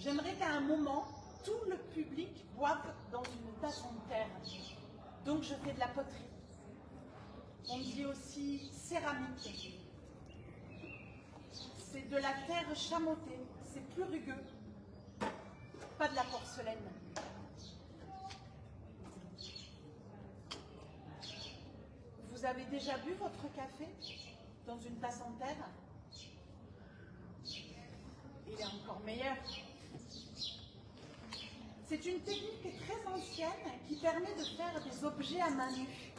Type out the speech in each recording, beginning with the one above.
J'aimerais qu'à un moment, tout le public boive dans une tasse en terre. Donc je fais de la poterie. On dit aussi céramique. C'est de la terre chamottée, c'est plus rugueux. Pas de la porcelaine. Vous avez déjà bu votre café dans une tasse en terre? Il est encore meilleur. C'est une technique très ancienne qui permet de faire des objets à main nue.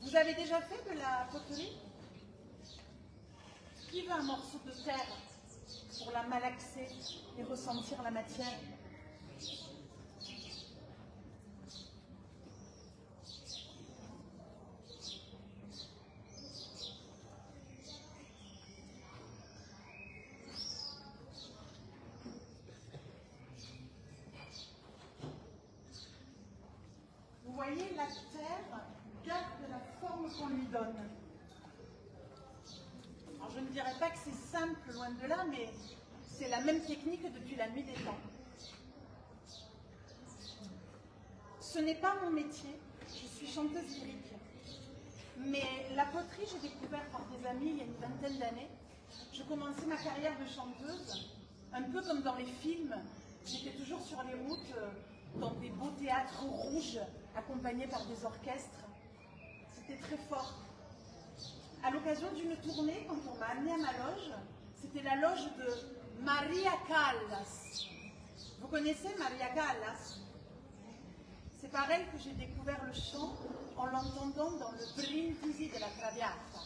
Vous avez déjà fait de la poterie? Qui veut un morceau de terre pour la malaxer et ressentir la matière? Vous voyez, la terre garde la forme qu'on lui donne. Alors, je ne dirais pas que c'est simple, loin de là, mais c'est la même technique depuis la nuit des temps. Ce n'est pas mon métier, je suis chanteuse lyrique. Mais la poterie, j'ai découvert par des amis il y a une vingtaine d'années. Je commençais ma carrière de chanteuse, un peu comme dans les films. J'étais toujours sur les routes, dans des beaux théâtres rouges, accompagnés par des orchestres. C'était très fort. À l'occasion d'une tournée, quand on m'a amenée à ma loge, c'était la loge de Maria Callas. Vous connaissez Maria Callas? C'est par elle que j'ai découvert le chant en l'entendant dans le Brindisi de la Traviata.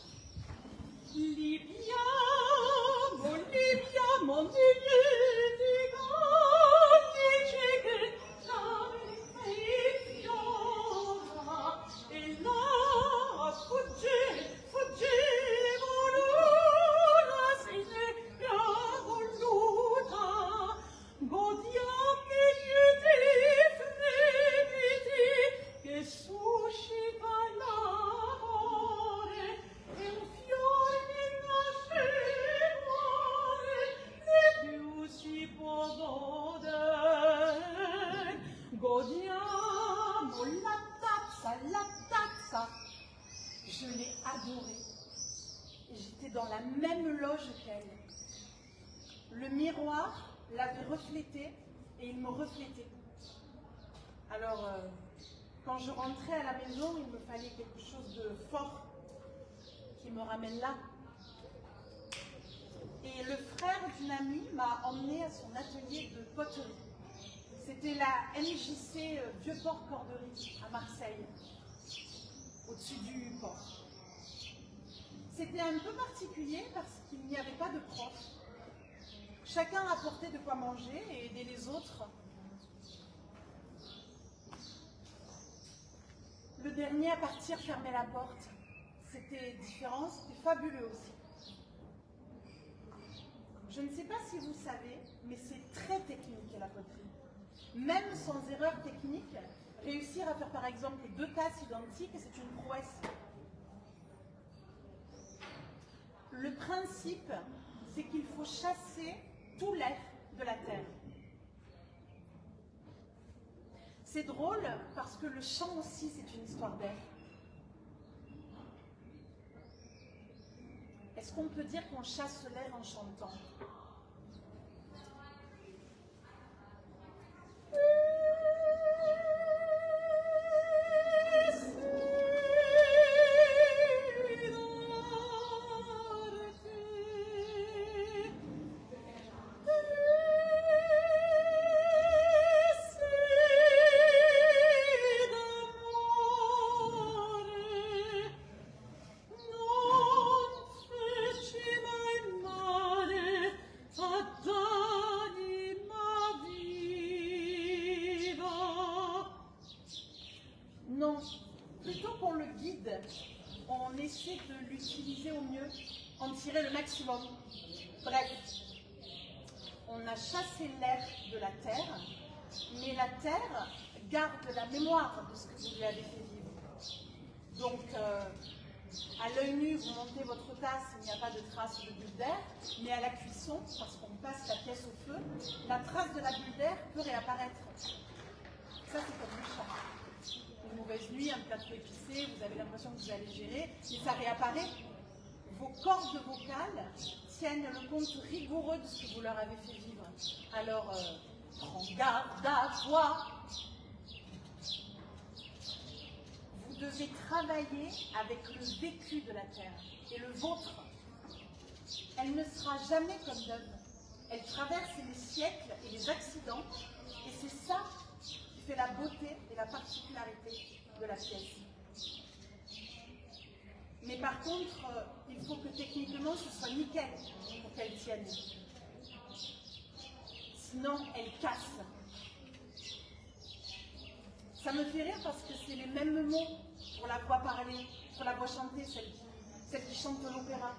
Libiamo, libiamo, libiamo, dice che la fiora e la fugge volura se ne ha voluta, godiamo gli fremiti che suscita l'amore e un fiore nasce e più si può godere. Godiamo la tazza. Je l'ai adorée. J'étais dans la même loge qu'elle. Le miroir l'avait reflété et il me reflétait. Alors, quand je rentrais à la maison, il me fallait quelque chose de fort qui me ramène là. Et le frère d'une amie m'a emmenée à son atelier de poterie. C'était la MJC Vieux-Port Corderie à Marseille, au-dessus du port. C'était un peu particulier parce qu'il n'y avait pas de prof. Chacun apportait de quoi manger et aidait les autres. Le dernier à partir fermait la porte. C'était différent, c'était fabuleux aussi. Je ne sais pas si vous savez, mais c'est très technique la poterie. Même sans erreur technique, réussir à faire par exemple 2 tasses identiques, c'est une prouesse. Le principe, c'est qu'il faut chasser tout l'air de la terre. C'est drôle parce que le chant aussi, c'est une histoire d'air. Est-ce qu'on peut dire qu'on chasse l'air en chantant? Non, plutôt qu'on le guide, on essaie de l'utiliser au mieux, en tirer le maximum. Bref, on a chassé l'air de la terre, mais la terre garde la mémoire de ce que vous lui avez fait vivre. Donc, À l'œil nu, vous montez votre tasse, il n'y a pas de trace de bulle d'air, mais à la cuisson, parce qu'on passe la pièce au feu, la trace de la bulle d'air peut réapparaître. Ça, c'est comme le chat. Une mauvaise nuit, un plat trop épicé, vous avez l'impression que vous allez gérer, mais ça réapparaît. Vos cordes vocales tiennent le compte rigoureux de ce que vous leur avez fait vivre. Alors, prends garde à toi. Vous devez travailler avec le vécu de la Terre et le vôtre. Elle ne sera jamais comme neuve. Elle traverse les siècles et les accidents, et c'est ça qui fait la beauté et la particularité de la pièce. Mais par contre, il faut que techniquement ce soit nickel pour qu'elle tienne. Sinon, elle casse. Ça me fait rire parce que c'est les mêmes mots pour la voix parlée, pour la voix chantée, celle qui chante l'opéra.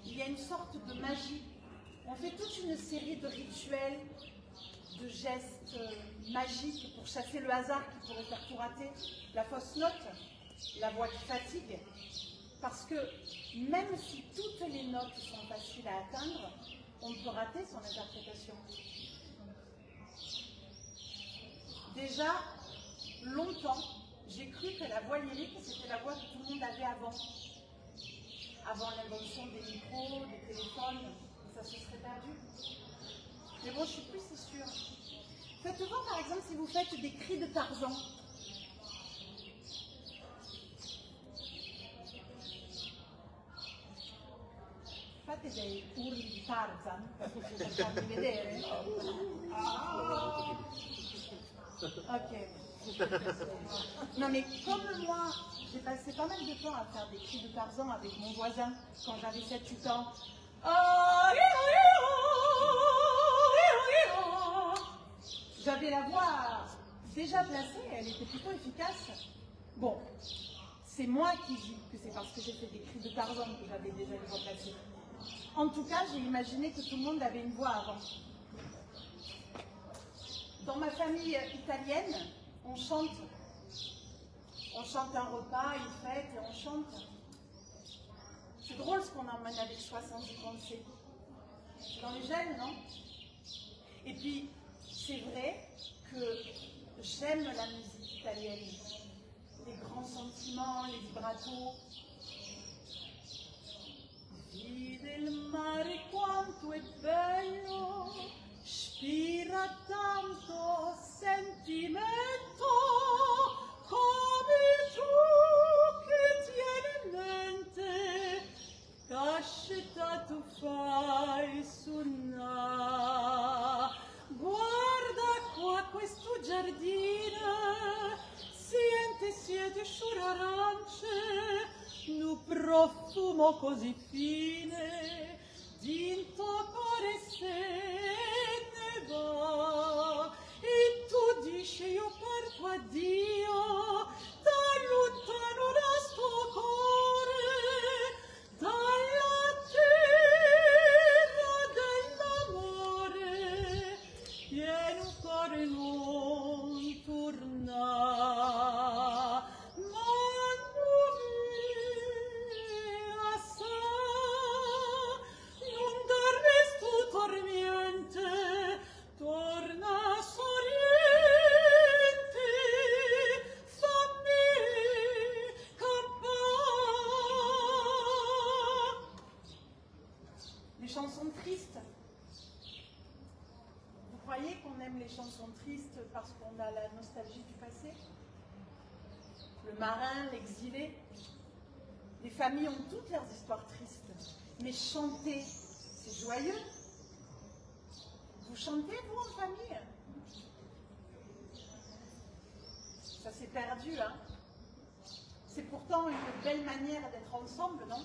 Il y a une sorte de magie. On fait toute une série de rituels, de gestes magiques pour chasser le hasard qui pourrait faire tout rater, la fausse note, la voix qui fatigue. Parce que même si toutes les notes sont faciles à atteindre, on peut rater son interprétation. Déjà, longtemps, j'ai cru que la voix lyrique, c'était la voix que tout le monde avait avant. Avant l'invention des micros, des téléphones, ça se serait perdu. Mais bon, je suis plus si sûre. Faites voir, par exemple, si vous faites des cris de Tarzan. Fate dei urli di Tarzan, per farvi vedere. Ok. Non mais comme moi, j'ai passé pas mal de temps à faire des cris de Tarzan avec mon voisin quand j'avais 7-8 ans. J'avais la voix déjà placée, elle était plutôt efficace. Bon, c'est moi qui dis que c'est parce que j'ai fait des cris de Tarzan que j'avais déjà une voix placée. En tout cas, j'ai imaginé que tout le monde avait une voix avant. Dans ma famille italienne, on chante. On chante un repas, une fête, et on chante. C'est drôle ce qu'on emmène avec soi sans y penser. C'est dans les gènes, non? Et puis, c'est vrai que j'aime la musique italienne. Les grands sentiments, les vibratos. Vide il mare quanto è bello, spira tanto sentimento, come tu che tieni in mente, cascetta tu fai suonare. Guarda qua questo giardino, siete sciure arance, nu profumo così fine, dinto cuore se ne va, e tu dici io parto a Dio, da lontano da sto cuore, dalla terra dell'amore, pieno cuore non torna. Chansons tristes. Vous croyez qu'on aime les chansons tristes parce qu'on a la nostalgie du passé? Le marin, l'exilé. Les familles ont toutes leurs histoires tristes. Mais chanter, c'est joyeux. Vous chantez, vous, en famille? Ça s'est perdu, hein? C'est pourtant une belle manière d'être ensemble, non?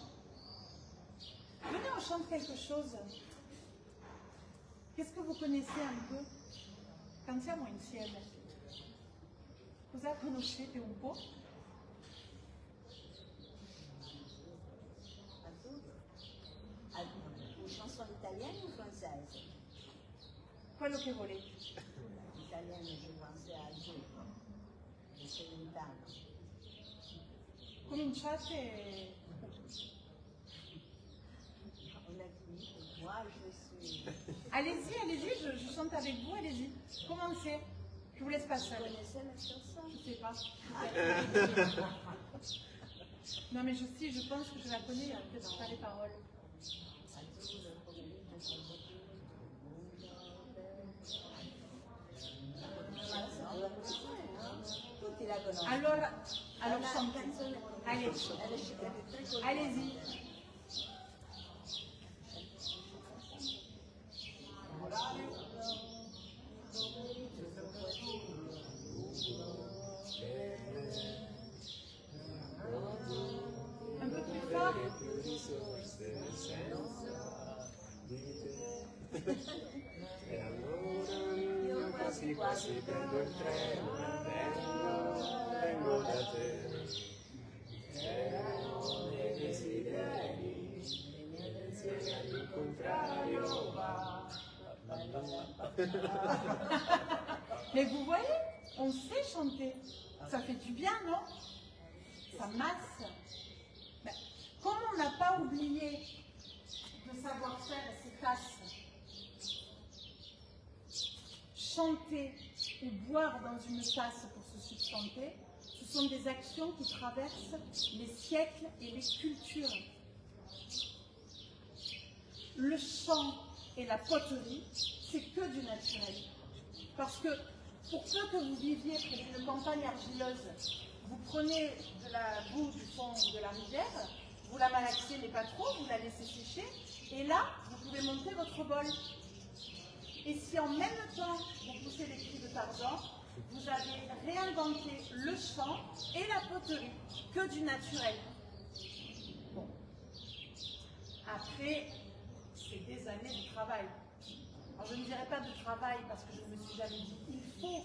Venez, on chante quelque chose. Qu'est-ce que vous connaissez un peu? Cantiamo insieme. Cosa conoscete un po'? Une chanson italienne ou française? Quello che volete. Italienne, je pensais à Dieu, de Celentano. cominciate. On a fini. Moi, je suis... Allez-y, allez-y, je chante avec vous, allez-y. Commencez. Je vous laisse pas Vous seule. connaissez la chanson? Je sais pas. Peut-être. Non mais je pense que je la connais, peut-être pas les paroles. Tutti la conoscono. Alors chantez. Allez, allez-y. Un peu plus fort. Io quasi quasi prendo il treno, vengo da te. Treno dei desideri, le mie pensieri all'incontrario va. Mais vous voyez, on sait chanter. Ça fait du bien, non? Ça masse. Mais comme on n'a pas oublié de savoir-faire et ses tasses, chanter ou boire dans une tasse pour se substanter, ce sont des actions qui traversent les siècles et les cultures. Le chant et la poterie, c'est que du naturel. Parce que pour peu que vous viviez près d'une campagne argileuse, vous prenez de la boue du fond de la rivière, vous la malaxez mais pas trop, vous la laissez sécher, et là, vous pouvez monter votre bol. Et si en même temps, vous poussez les cris de Tarzan, vous avez réinventé le chant et la poterie, que du naturel. Bon. Après, c'est des années de travail. Alors je ne dirais pas de travail parce que je ne me suis jamais dit il faut,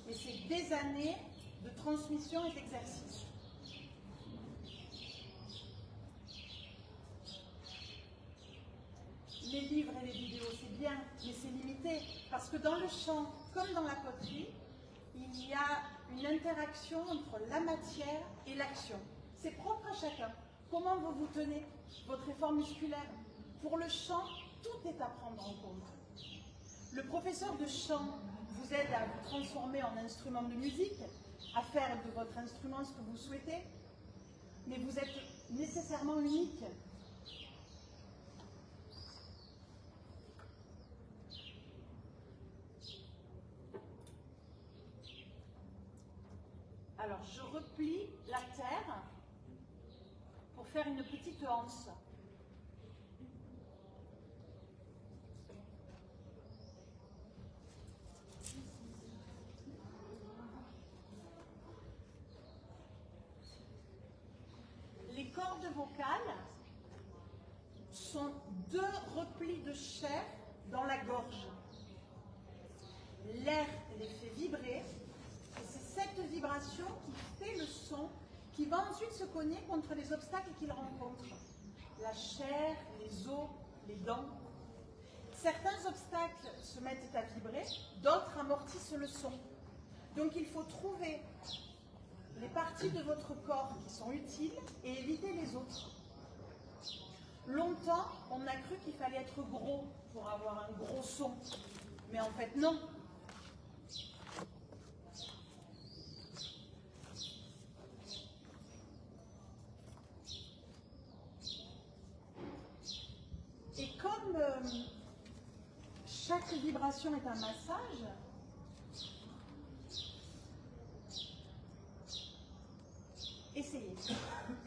mais c'est des années de transmission et d'exercice. Les livres et les vidéos, c'est bien, mais c'est limité. Parce que dans le chant, comme dans la poterie, il y a une interaction entre la matière et l'action. C'est propre à chacun. Comment vous vous tenez, votre effort musculaire. Pour le chant, tout est à prendre en compte. Le professeur de chant vous aide à vous transformer en instrument de musique, à faire de votre instrument ce que vous souhaitez, mais vous êtes nécessairement unique. Alors, je replie la terre pour faire une petite anse. Les cordes vocales sont deux replis de chair dans la gorge. L'air les fait vibrer. Et c'est cette vibration qui fait le son, qui va ensuite se cogner contre les obstacles qu'il rencontre. La chair, les os, les dents. Certains obstacles se mettent à vibrer, d'autres amortissent le son. Donc il faut trouver les parties de votre corps qui sont utiles et éviter les autres. Longtemps, on a cru qu'il fallait être gros pour avoir un gros son. Mais en fait, non. Et comme chaque vibration est un massage, essayez.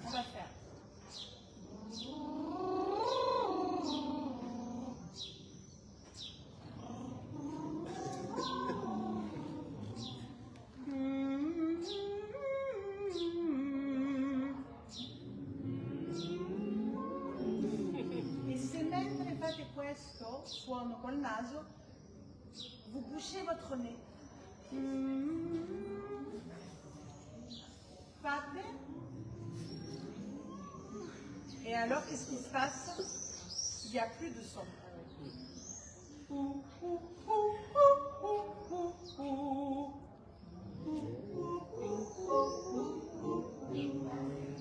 On va faire. E se mentre fate questo suono col naso, vous bouchez votre nez. Fate. Et alors, qu'est-ce qui se passe? Il n'y a plus de son.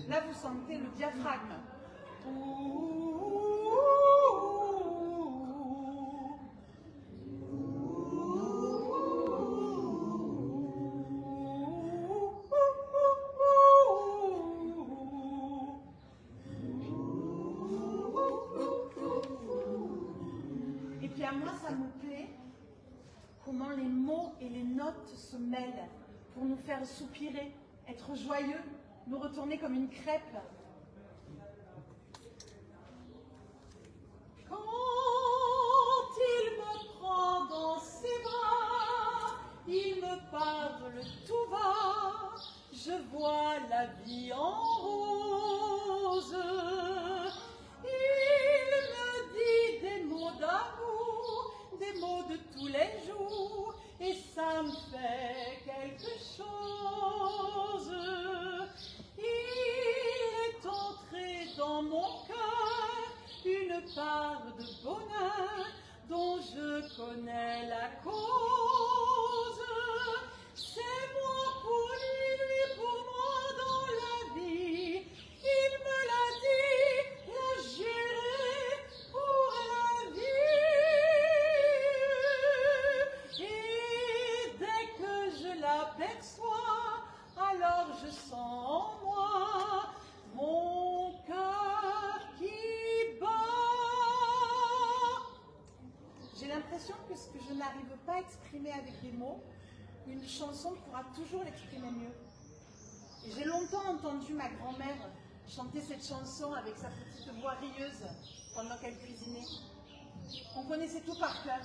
Là, vous diaphragme. Et puis à moi, ça me plaît comment les mots et les notes se mêlent pour nous faire soupirer, être joyeux, nous retourner comme une crêpe. Quand il me prend dans ses bras, il me parle tout bas, je vois la vie en rose. Il me dit des mots d'amour, des mots de tous les jours, et ça me fait quelque chose. Il est entré dans mon cœur une part de bonheur dont je connais la cause. C'est moi pour lui, pour moi dans la vie. Il me l'a dit, l'a juré pour la vie. Et dès que je l'aperçois, alors je sens en moi mon cœur qui bat. J'ai l'impression que ce que je n'arrive pas à exprimer avec des mots, une chanson pourra toujours l'exprimer mieux. Et j'ai longtemps entendu ma grand-mère chanter cette chanson avec sa petite voix rieuse pendant qu'elle cuisinait. On connaissait tout par cœur.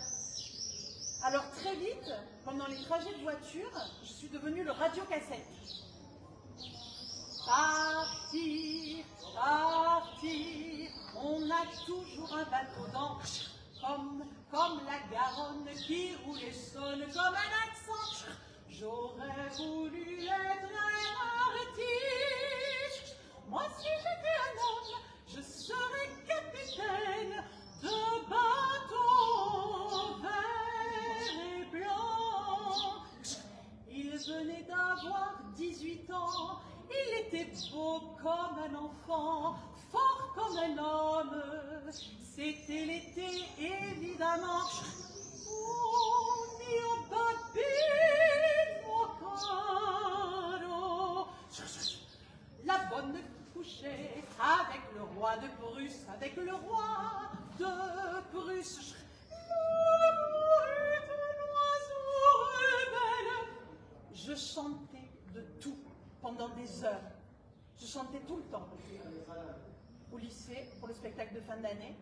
Alors très vite, pendant les trajets de voiture, je suis devenue le radiocassette. Partir, partir, on a toujours un bateau d'encre, comme la Garonne qui roule et sonne comme un accent. J'aurais voulu être un artiste. Moi, si j'étais un homme, je serais capitaine de bateau vert et blanc. Il venait d'avoir 18 ans. Il était beau comme un enfant, fort comme un homme. C'était l'été, évidemment. Oh, mio bambino caro. La bonne couchait avec le roi de Prusse, avec le roi de Prusse. L'oiseau rebelle. Je chantais de tout pendant des heures. Je chantais tout le temps. Au lycée, pour le spectacle de fin d'année.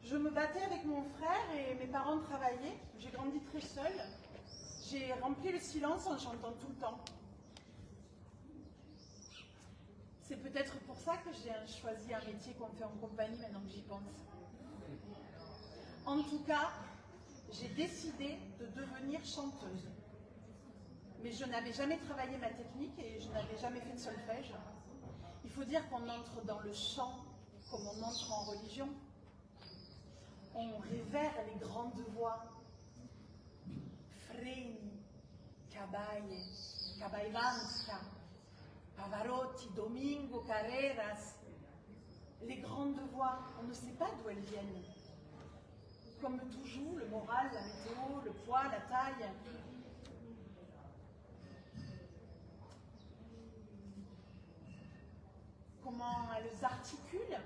Je me battais avec mon frère et mes parents travaillaient. J'ai grandi très seule. J'ai rempli le silence en chantant tout le temps. C'est peut-être pour ça que j'ai choisi un métier qu'on fait en compagnie maintenant que j'y pense. En tout cas, j'ai décidé de devenir chanteuse. Mais je n'avais jamais travaillé ma technique et je n'avais jamais fait de solfège. Il faut dire qu'on entre dans le chant comme on entre en religion. On révère les grandes voix. Freni, Cabaye, Cabaivanska, Pavarotti, Domingo, Carreras. Les grandes voix, on ne sait pas d'où elles viennent. Comme tout joue, le moral, la météo, le poids, la taille. Comment elles articulent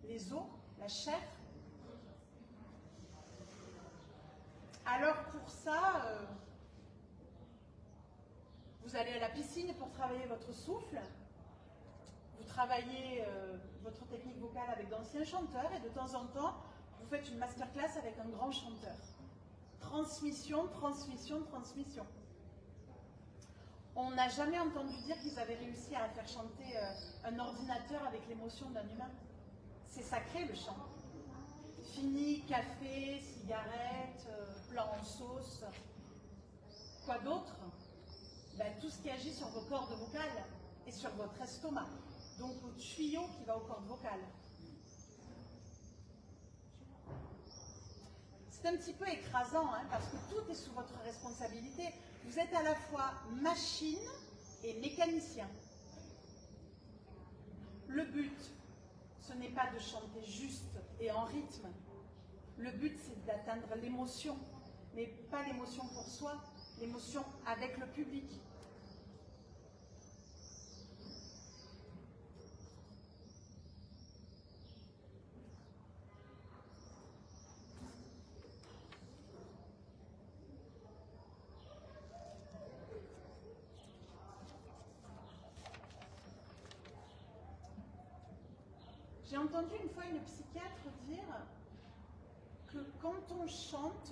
les os, la chair. Alors pour ça, vous allez à la piscine pour travailler votre souffle. Vous travaillez votre technique vocale avec d'anciens chanteurs et de temps en temps, vous faites une masterclass avec un grand chanteur. Transmission, transmission, transmission. On n'a jamais entendu dire qu'ils avaient réussi à faire chanter un ordinateur avec l'émotion d'un humain. C'est sacré le chant. Fini, café, cigarette, plat en sauce. Quoi d'autre? Ben, tout ce qui agit sur vos cordes vocales et sur votre estomac. Donc au tuyau qui va aux cordes vocales. C'est un petit peu écrasant, hein, parce que tout est sous votre responsabilité. Vous êtes à la fois machine et mécanicien. Le but, ce n'est pas de chanter juste et en rythme. Le but, c'est d'atteindre l'émotion, mais pas l'émotion pour soi, l'émotion avec le public. J'ai entendu une fois une psychiatre dire que quand on chante,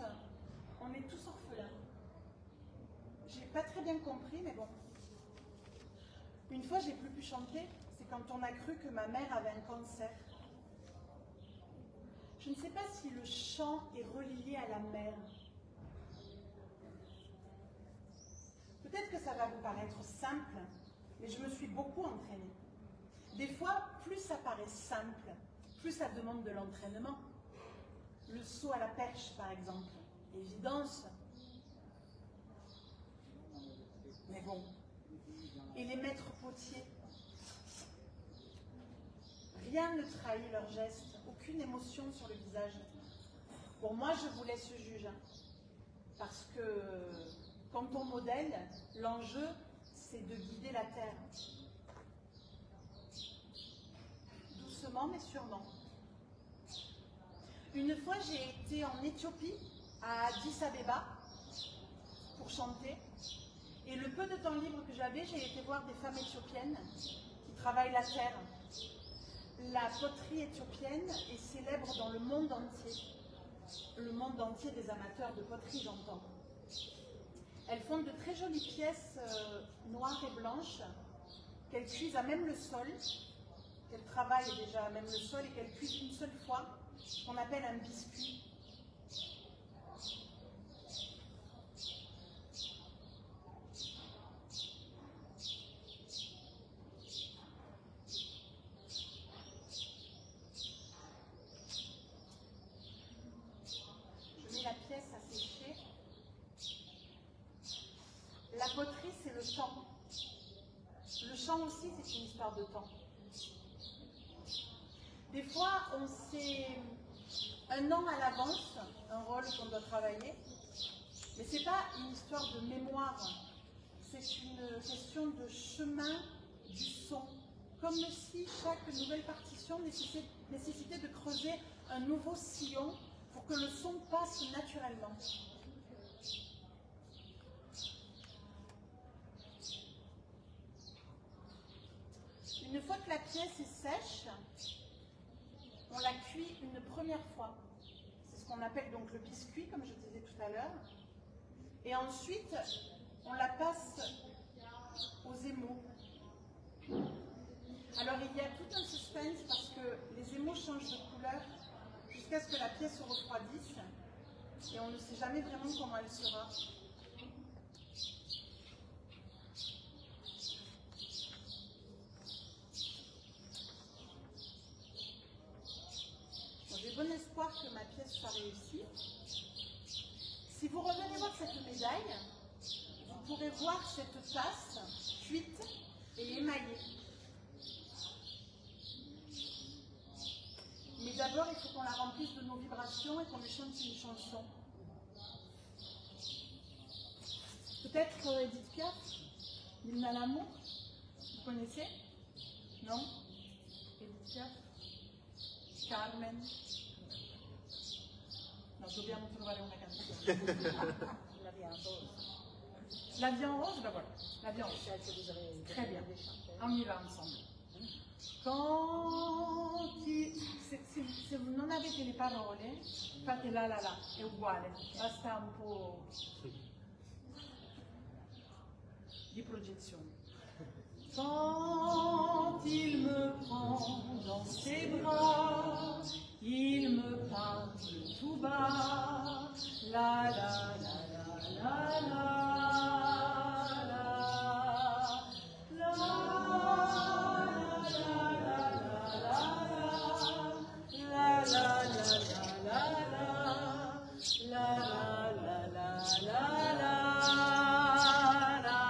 on est tous orphelins. J'ai pas très bien compris, mais bon. Une fois, j'ai plus pu chanter, c'est quand on a cru que ma mère avait un cancer. Je ne sais pas si le chant est relié à la mère. Peut-être que ça va vous paraître simple, mais je me suis beaucoup entraînée. Des fois, plus ça paraît simple, plus ça demande de l'entraînement. Le saut à la perche, par exemple, évidence. Mais bon. Et les maîtres potiers. Rien ne trahit leurs gestes, aucune émotion sur le visage. Pour moi, je vous laisse juge. Parce que quand on modèle, l'enjeu, c'est de guider la terre. Doucement mais sûrement. Une fois, j'ai été en Éthiopie, à Addis Abeba, pour chanter. Et le peu de temps libre que j'avais, j'ai été voir des femmes éthiopiennes qui travaillent la terre. La poterie éthiopienne est célèbre dans le monde entier. Le monde entier des amateurs de poterie, j'entends. Elles font de très jolies pièces noires et blanches qu'elles cuisent à même le sol, qu'elles travaillent déjà à même le sol et qu'elles cuisent une seule fois, ce qu'on appelle un biscuit. Je mets la pièce à sécher. La poterie, c'est le temps. Le chant aussi, c'est une histoire de temps. Des fois, on sait un an à l'avance un rôle qu'on doit travailler, mais ce n'est pas une histoire de mémoire, c'est une question de chemin du son. Comme si chaque nouvelle partition nécessitait de creuser un nouveau sillon pour que le son passe naturellement. Une fois que la pièce est sèche, on la cuit une première fois. C'est ce qu'on appelle donc le biscuit, comme je disais tout à l'heure. Et ensuite, on la passe aux émaux. Alors il y a tout un suspense parce que les émaux changent de couleur jusqu'à ce que la pièce se refroidisse. Et on ne sait jamais vraiment comment elle sera. J'ai bon espoir que ma pièce soit réussie. Si vous revenez voir cette médaille, vous pourrez voir cette tasse cuite et émaillée. Mais d'abord, il faut qu'on la remplisse de nos vibrations et qu'on lui chante une chanson. Peut-être Edith Piaf, L'hymne à l'amour. Vous connaissez? Non? Edith Piaf? Carmen? No, dobbiamo trovare una canzone. La viande rose. La vie en rose, ben voilà, la vie en rose. Celle que vous avez Très bien, chanté. on y va ensemble. Se non avete le parole, fate la la la, è uguale, basta un po' di projezione. Quand il me prend dans ses bras, il me parle tout bas, la la la la la la la la la la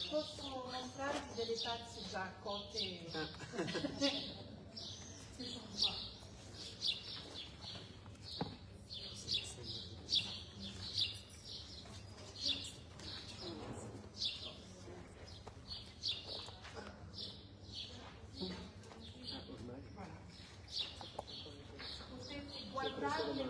posso mostrarvi delle tazze già cotte. Che sono qua. Potete guardarle